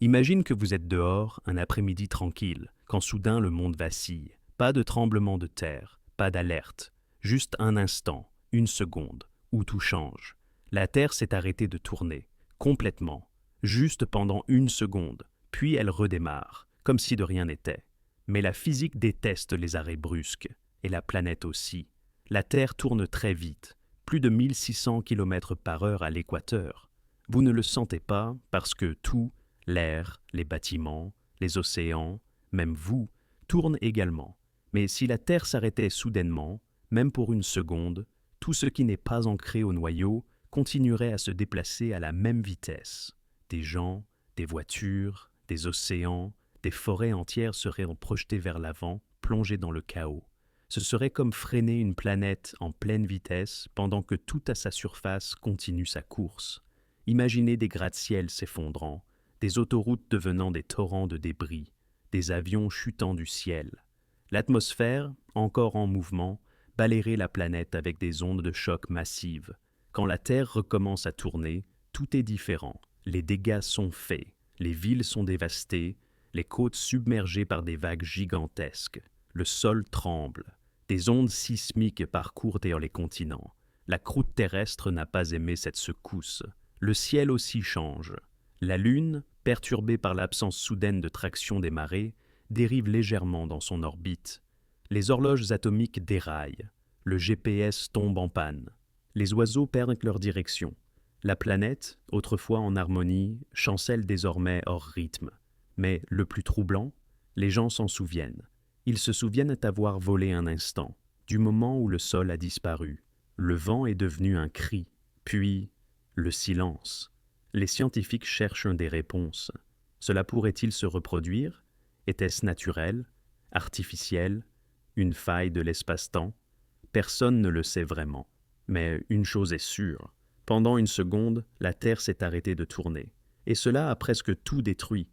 Imagine que vous êtes dehors, un après-midi tranquille, quand soudain le monde vacille. Pas de tremblement de terre, pas d'alerte. Juste un instant, une seconde, où tout change. La Terre s'est arrêtée de tourner, complètement, juste pendant une seconde, puis elle redémarre, comme si de rien n'était. Mais la physique déteste les arrêts brusques, et la planète aussi. La Terre tourne très vite, plus de 1600 km par heure à l'équateur. Vous ne le sentez pas parce que tout, l'air, les bâtiments, les océans, même vous, tournent également. Mais si la Terre s'arrêtait soudainement, même pour une seconde, tout ce qui n'est pas ancré au noyau continuerait à se déplacer à la même vitesse. Des gens, des voitures, des océans, des forêts entières seraient projetées vers l'avant, plongées dans le chaos. Ce serait comme freiner une planète en pleine vitesse pendant que tout à sa surface continue sa course. Imaginez des gratte-ciels s'effondrant, des autoroutes devenant des torrents de débris, des avions chutant du ciel. L'atmosphère, encore en mouvement, balayerait la planète avec des ondes de choc massives. Quand la Terre recommence à tourner, tout est différent. Les dégâts sont faits, les villes sont dévastées, les côtes submergées par des vagues gigantesques. Le sol tremble. Des ondes sismiques parcourent d'ailleurs les continents. La croûte terrestre n'a pas aimé cette secousse. Le ciel aussi change. La Lune, perturbée par l'absence soudaine de traction des marées, dérive légèrement dans son orbite. Les horloges atomiques déraillent. Le GPS tombe en panne. Les oiseaux perdent leur direction. La planète, autrefois en harmonie, chancelle désormais hors rythme. Mais le plus troublant, les gens s'en souviennent. Ils se souviennent avoir volé un instant, du moment où le sol a disparu. Le vent est devenu un cri, puis le silence. Les scientifiques cherchent des réponses. Cela pourrait-il se reproduire? Était-ce naturel, artificiel, une faille de l'espace-temps? Personne ne le sait vraiment. Mais une chose est sûre, pendant une seconde, la Terre s'est arrêtée de tourner. Et cela a presque tout détruit.